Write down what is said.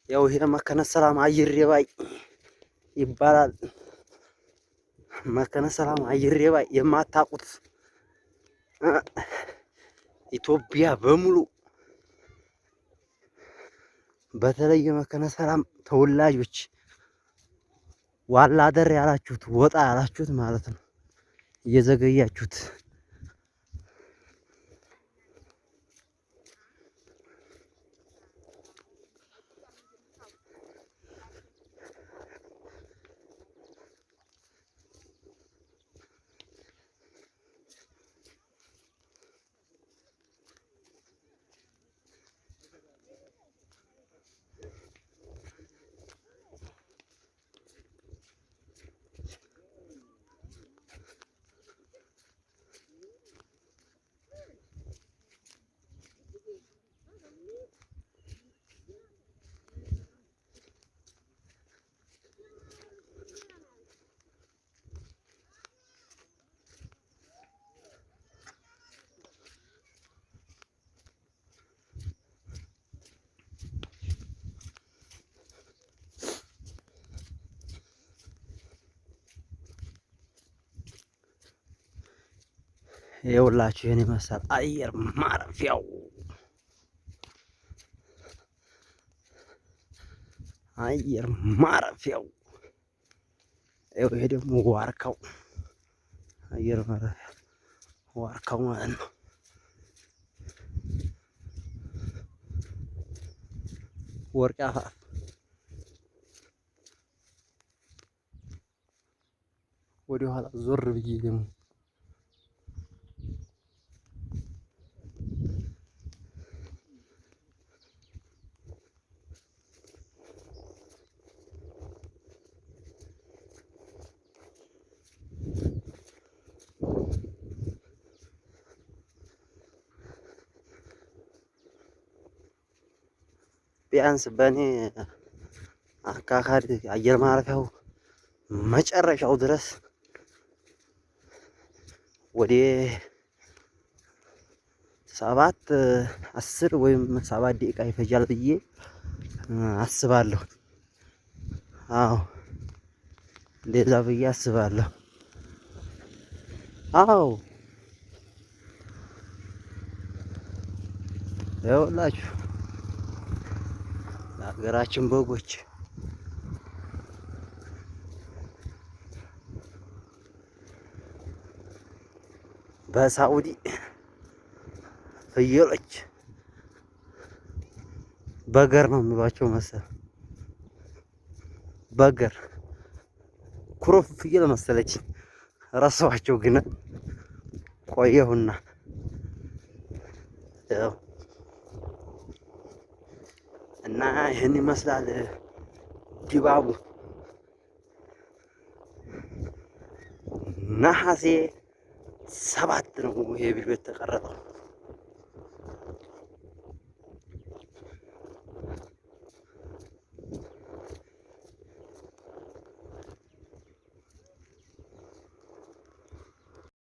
ያው ይሄ መከነ ሰላም አየር ባይ ይባላል። መከነ ሰላም አየር ባይ የማታውቁት ኢትዮጵያ በሙሉ በተለይ የመከነ ሰላም ተወላጆች ዋላ ደር ያላችሁት ወጣ ያላችሁት ማለት ነው እየዘገያችሁት ይኸውላችሁ የኔ መሰል አየር ማረፊያው አየር ማረፊያው ይሄ ደግሞ ዋርካው አየር ማረፊያ ዋርካው ማለት ነው። ወርቅ አፋፍ ወደ ኋላ ዞር ብዬ ደግሞ ቢያንስ በእኔ አካካድ አየር ማረፊያው መጨረሻው ድረስ ወደ 7-10 ወይም 7 ደቂቃ ይፈጃል ብዬ አስባለሁ። አዎ እንደዛ ብዬ አስባለሁ። አዎ ይኸውላችሁ ለሀገራችን በጎች በሳኡዲ ፍየሎች በገር ነው የሚሏቸው መሰል በገር ኩሮፍ ፍየል መሰለች ረሳኋቸው ግን ቆየሁና ያው እና ይሄን ይመስላል ድባቡ። ነሐሴ 7 ነው ይሄ ቪዲዮ የተቀረጸው።